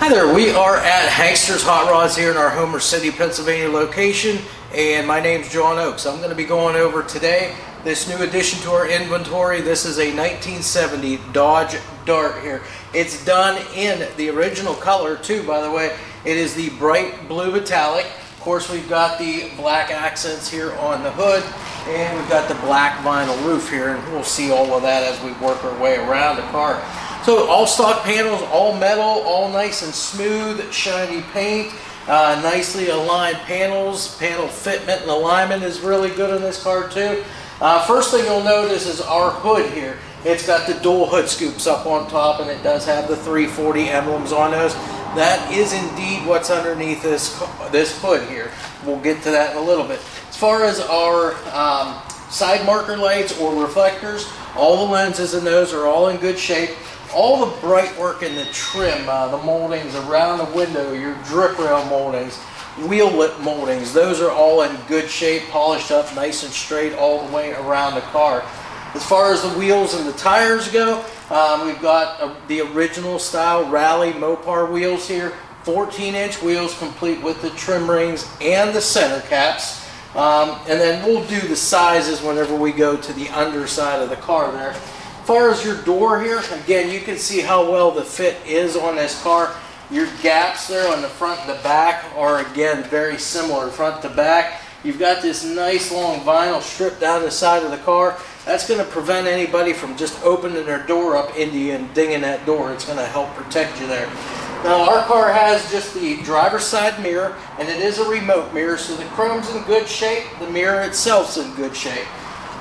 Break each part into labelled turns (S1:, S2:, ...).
S1: Hi there, we are at Hankster's Hot Rods here in our Homer City, Pennsylvania location, and my name's John Oakes. I'm going to be going over today this new addition to our inventory. This is a 1970 Dodge Dart here. It's done in the original color too, by the way. It is the bright blue metallic. Of course, we've got the black accents here on the hood, and we've got the black vinyl roof here, and we'll see all of that as we work our way around the car. So all stock panels, all metal, all nice and smooth, shiny paint, nicely aligned panels. Panel fitment and alignment is really good on this car too. First thing you'll notice is our hood here. It's got the dual hood scoops up on top, and it does have the 340 emblems on those. That is indeed what's underneath this hood here. We'll get to that in a little bit. As far as our side marker lights or reflectors, all the lenses in those are all in good shape. All the bright work in the trim, the moldings around the window, your drip rail moldings, wheel lip moldings, those are all in good shape, polished up nice and straight all the way around the car. As far as the wheels and the tires go, we've got the original style Rally Mopar wheels here, 14-inch wheels complete with the trim rings and the center caps. And then we'll do the sizes whenever we go to the underside of the car there. As far as your door here, again, you can see how well the fit is on this car. Your gaps there on the front and the back are, again, very similar front to back. You've got this nice long vinyl strip down the side of the car. That's going to prevent anybody from just opening their door up into you and dinging that door. It's going to help protect you there. Now, our car has just the driver's side mirror, and it is a remote mirror, so the chrome's in good shape. The mirror itself's in good shape.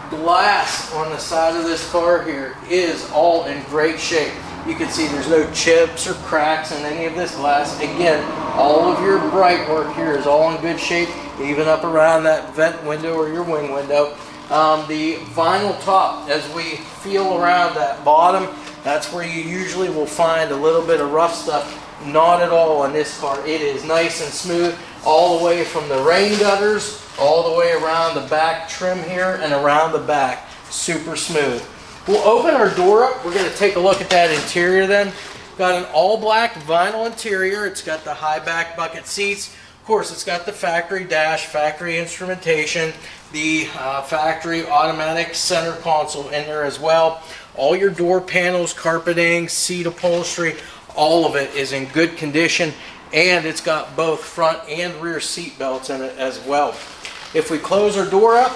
S1: Glass on the side of this car here is all in great shape. You can see there's no chips or cracks in any of this glass. Again, all of your bright work here is all in good shape, even up around that vent window or your wing window. The vinyl top, as we feel around that bottom, that's where you usually will find a little bit of rough stuff. Not at all on this car. It is nice and smooth all the way from the rain gutters all the way around the back trim here and around the back. Super smooth. We'll open our door up. We're going to take a look at that interior then. Got an all black vinyl interior. It's got the high back bucket seats. Of course, it's got the factory dash, factory instrumentation, the factory automatic center console in there as well. All your door panels, carpeting, seat upholstery, all of it is in good condition, and it's got both front and rear seat belts in it as well. If we close our door up,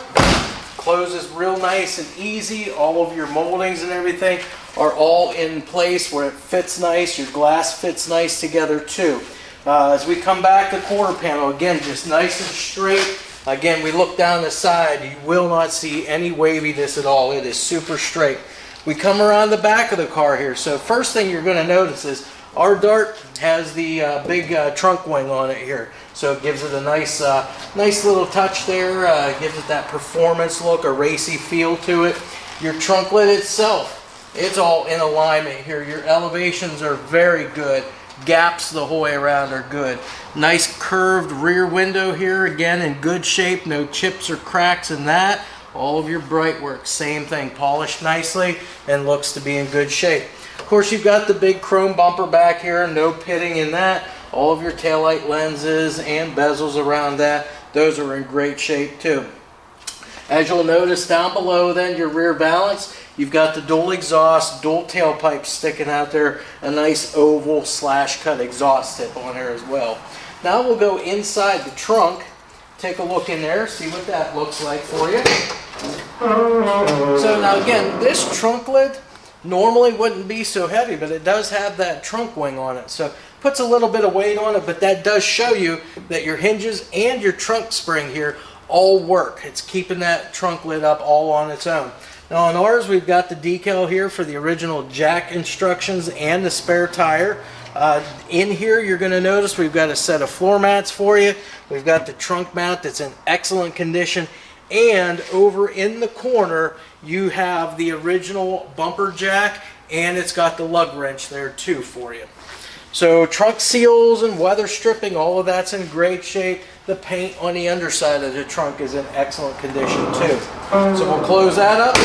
S1: closes real nice and easy. All of your moldings and everything are all in place where it fits nice. Your glass fits nice together too. As we come back, the quarter panel, again, just nice and straight. Again, we look down the side, you will not see any waviness at all. It is super straight. We come around the back of the car here. So first thing you're going to notice is our Dart has the big trunk wing on it here. So it gives it a nice little touch there. Gives it that performance look, a racy feel to it. Your trunk lid itself, it's all in alignment here. Your elevations are very good. Gaps the whole way around are good. Nice curved rear window here, again in good shape. No chips or cracks in that. All of your bright work, same thing, polished nicely and looks to be in good shape. Of course, you've got the big chrome bumper back here, no pitting in that. All of your taillight lenses and bezels around that, those are in great shape too. As you'll notice down below then, your rear valance, you've got the dual exhaust, dual tailpipes sticking out there, a nice oval slash cut exhaust tip on there as well. Now we'll go inside the trunk, take a look in there, see what that looks like for you. So now again, this trunk lid normally wouldn't be so heavy, but it does have that trunk wing on it. So puts a little bit of weight on it, but that does show you that your hinges and your trunk spring here all work. It's keeping that trunk lid up all on its own. Now on ours, we've got the decal here for the original jack instructions and the spare tire. In here, you're going to notice we've got a set of floor mats for you. We've got the trunk mat that's in excellent condition. And over in the corner, you have the original bumper jack, and it's got the lug wrench there too for you. So trunk seals and weather stripping, all of that's in great shape. The paint on the underside of the trunk is in excellent condition too. So we'll close that up.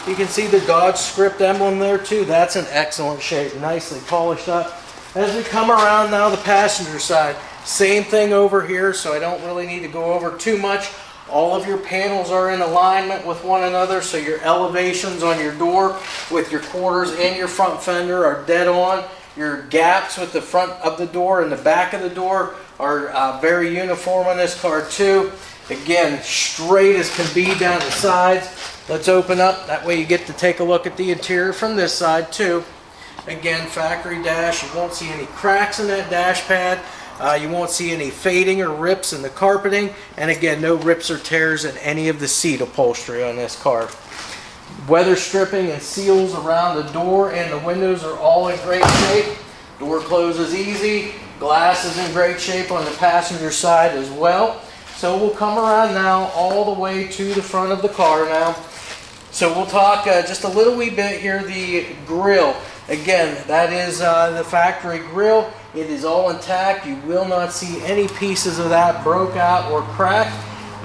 S1: You can see the Dodge script emblem there too. That's in excellent shape, nicely polished up. As we come around now the passenger side, same thing over here, so I don't really need to go over too much. All of your panels are in alignment with one another, so your elevations on your door with your quarters and your front fender are dead on. Your gaps with the front of the door and the back of the door are very uniform on this car too. Again, straight as can be down the sides. Let's open up, that way you get to take a look at the interior from this side too. Again, factory dash, you won't see any cracks in that dash pad. You won't see any fading or rips in the carpeting, and again, no rips or tears in any of the seat upholstery on this car. Weather stripping and seals around the door and the windows are all in great shape. Door closes easy. Glass is in great shape on the passenger side as well. So we'll come around now all the way to the front of the car now. So we'll talk just a little wee bit here, the grille. Again, that is the factory grille. It is all intact. You will not see any pieces of that broke out or cracked.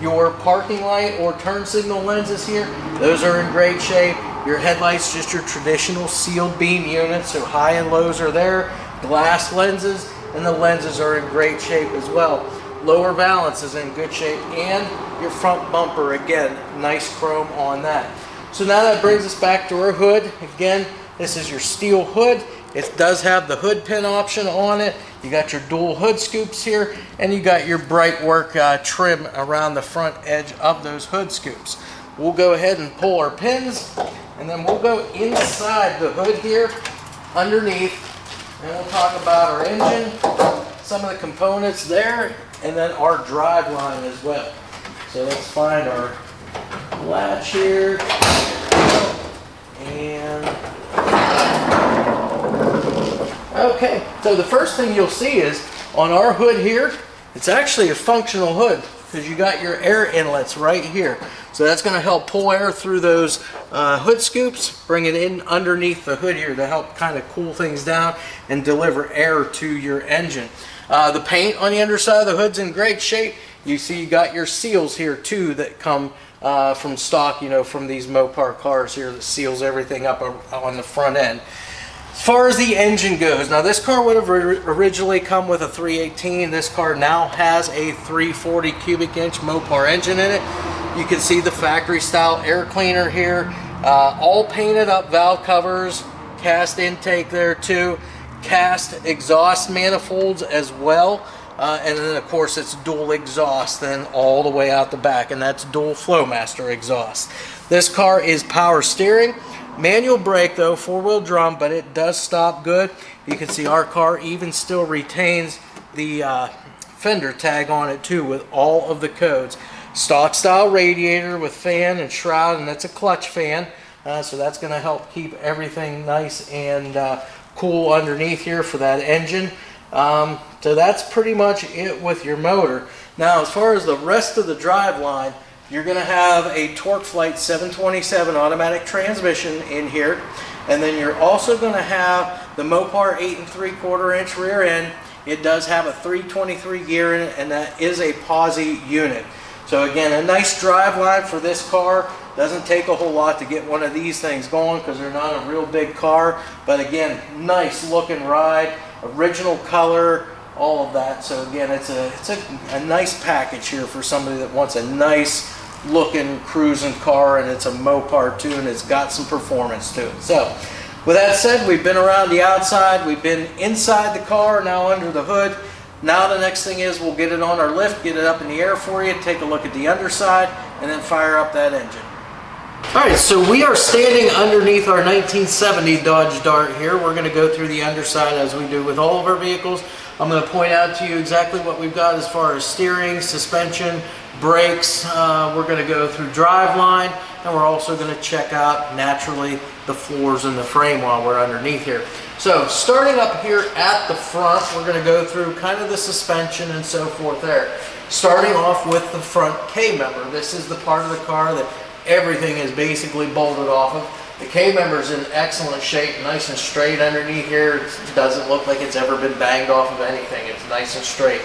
S1: Your parking light or turn signal lenses here, those are in great shape. Your headlights, just your traditional sealed beam units, so high and lows are there. Glass lenses, and the lenses are in great shape as well. Lower valance is in good shape, and your front bumper, again, nice chrome on that. So now that brings us back to our hood. Again, this is your steel hood. It does have the hood pin option on it. You got your dual hood scoops here, and you got your bright work trim around the front edge of those hood scoops. We'll go ahead and pull our pins, and then we'll go inside the hood here, underneath, and we'll talk about our engine, some of the components there, and then our drive line as well. So let's find our latch here, and okay, so the first thing you'll see is on our hood here, it's actually a functional hood because you got your air inlets right here. So that's going to help pull air through those hood scoops, bring it in underneath the hood here to help kind of cool things down and deliver air to your engine. The paint on the underside of the hood's in great shape. You see you got your seals here too that come from stock, you know, from these Mopar cars here that seals everything up on the front end. As far as the engine goes, now this car would have originally come with a 318. This car now has a 340 cubic inch Mopar engine in it. You can see the factory style air cleaner here, all painted up valve covers, cast intake there too, cast exhaust manifolds as well, and then of course it's dual exhaust then all the way out the back, and that's dual Flowmaster exhaust. This car is power steering. Manual brake though, four-wheel drum, but it does stop good. You can see our car even still retains the fender tag on it too with all of the codes. Stock style radiator with fan and shroud, and that's a clutch fan, so that's going to help keep everything nice and cool underneath here for that engine. So that's pretty much it with your motor. Now as far as the rest of the drive line, you're going to have a Torqueflite 727 automatic transmission in here, and then you're also going to have the Mopar 8 3/4 inch rear end. It does have a 323 gear in it, and that is a POSI unit. So again, a nice drive line for this car. Doesn't take a whole lot to get one of these things going because they're not a real big car, but again, nice looking ride, original color, all of that. So again, it's a nice package here for somebody that wants a nice looking cruising car, and it's a Mopar too, and it's got some performance to it. So with that said, we've been around the outside, we've been inside the car, now under the hood. Now the next thing is we'll get it on our lift, get it up in the air for you, take a look at the underside, and then fire up that engine. Alright, so we are standing underneath our 1970 Dodge Dart here. We're going to go through the underside as we do with all of our vehicles. I'm going to point out to you exactly what we've got as far as steering, suspension, brakes. We're going to go through driveline, and we're also going to check out naturally the floors and the frame while we're underneath here. So starting up here at the front, we're going to go through kind of the suspension and so forth there. Starting off with the front K-member. This is the part of the car that everything is basically bolted off of. The K-member is in excellent shape, nice and straight underneath here. It doesn't look like it's ever been banged off of anything. It's nice and straight.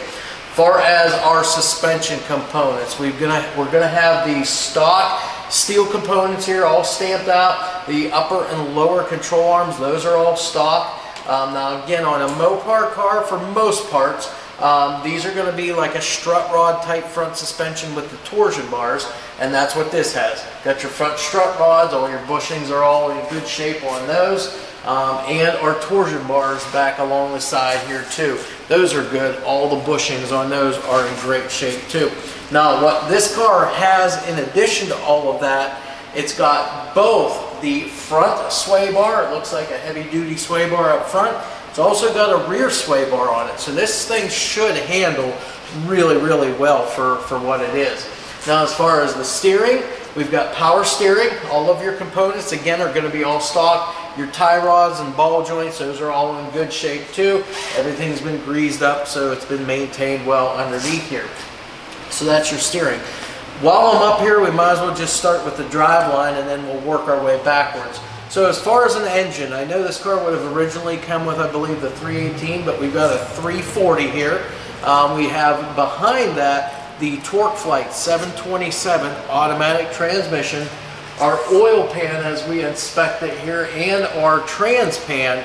S1: Far as our suspension components, we're gonna have the stock steel components here all stamped out. The upper and lower control arms, those are all stock. Now again, on a Mopar car, for most parts, these are going to be like a strut rod type front suspension with the torsion bars, and that's what this has. Got your front strut rods, all your bushings are all in good shape on those, and our torsion bars back along the side here too. Those are good. All the bushings on those are in great shape too. Now what this car has in addition to all of that, it's got both the front sway bar. It looks like a heavy duty sway bar up front. It's also got a rear sway bar on it. So this thing should handle really, really well for what it is. Now as far as the steering, we've got power steering. All of your components, again, are going to be all stock. Your tie rods and ball joints, those are all in good shape too. Everything's been greased up, so it's been maintained well underneath here. So that's your steering. While I'm up here, we might as well just start with the drive line and then we'll work our way backwards. So as far as an engine, I know this car would have originally come with, I believe, the 318, but we've got a 340 here. We have behind that the Torqueflite 727 automatic transmission. Our oil pan, as we inspect it here, and our trans pan,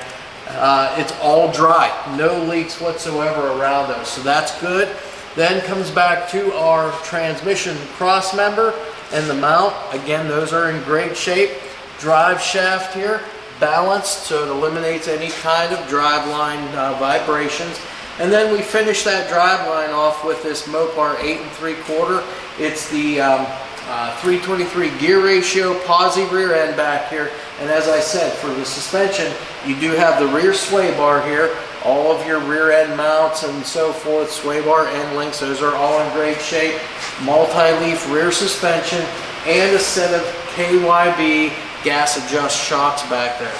S1: it's all dry. No leaks whatsoever around those, so that's good. Then comes back to our transmission cross member and the mount. Again, those are in great shape. Drive shaft here, balanced, so it eliminates any kind of drive line vibrations. And then we finish that drive line off with this Mopar 8 3/4. It's the 323 gear ratio, POSI rear end back here. And as I said, for the suspension, you do have the rear sway bar here. All of your rear end mounts and so forth, sway bar end links, those are all in great shape. Multi-leaf rear suspension and a set of KYB gas adjust shocks back there.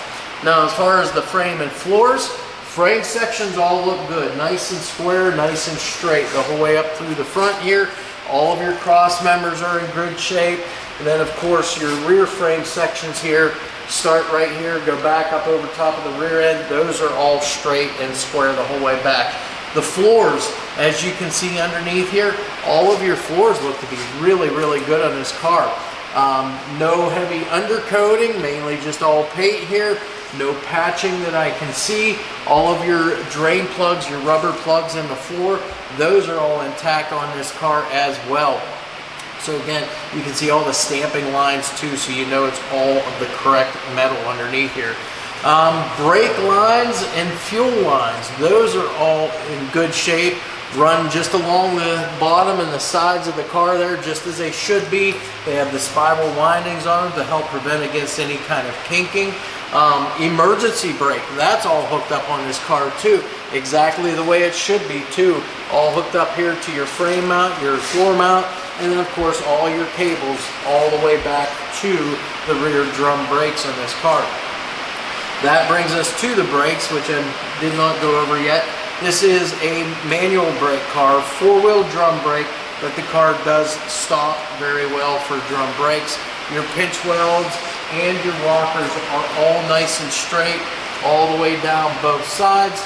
S1: Now as far as the frame and floors, frame sections all look good. Nice and square, nice and straight the whole way up through the front here. All of your cross members are in good shape. And then of course your rear frame sections here start right here, go back up over top of the rear end. Those are all straight and square the whole way back. The floors, as you can see underneath here, all of your floors look to be really, really good on this car. No heavy undercoating, mainly just all paint here. No patching that I can see. All of your drain plugs, your rubber plugs in the floor, those are all intact on this car as well. So again, you can see all the stamping lines too, so you know it's all of the correct metal underneath here. Brake lines and fuel lines, those are all in good shape. Run just along the bottom and the sides of the car there, just as they should be. They have the spiral windings on them to help prevent against any kind of kinking. Emergency brake, that's all hooked up on this car too, exactly the way it should be too. All hooked up here to your frame mount, your floor mount, and then of course all your cables all the way back to the rear drum brakes on this car. That brings us to the brakes, which I did not go over yet. This is a manual brake car, 4-wheel drum brake, but the car does stop very well for drum brakes. Your pinch welds and your rockers are all nice and straight all the way down both sides.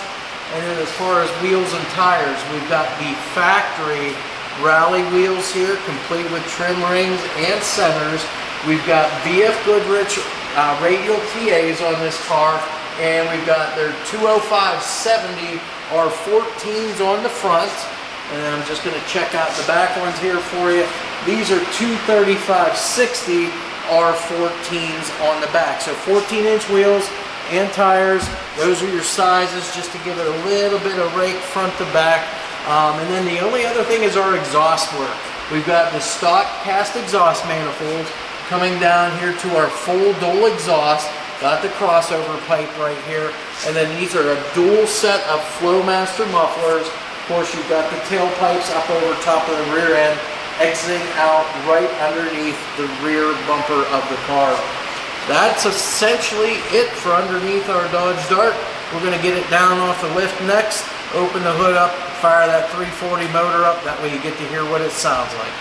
S1: And then as far as wheels and tires, we've got the factory rally wheels here, complete with trim rings and centers. We've got BFGoodrich radial TAs on this car, and we've got their 205/70 R14s on the front. And then I'm just going to check out the back ones here for you. These are 235/60 R14s on the back. So 14-inch wheels and tires. Those are your sizes, just to give it a little bit of rake front to back. And then the only other thing is our exhaust work. We've got the stock cast exhaust manifolds coming down here to our full dual exhaust. Got the crossover pipe right here. And then these are a dual set of Flowmaster mufflers. Of course, you've got the tailpipes up over top of the rear end, exiting out right underneath the rear bumper of the car. That's essentially it for underneath our Dodge Dart. We're going to get it down off the lift next, open the hood up, fire that 340 motor up. That way you get to hear what it sounds like.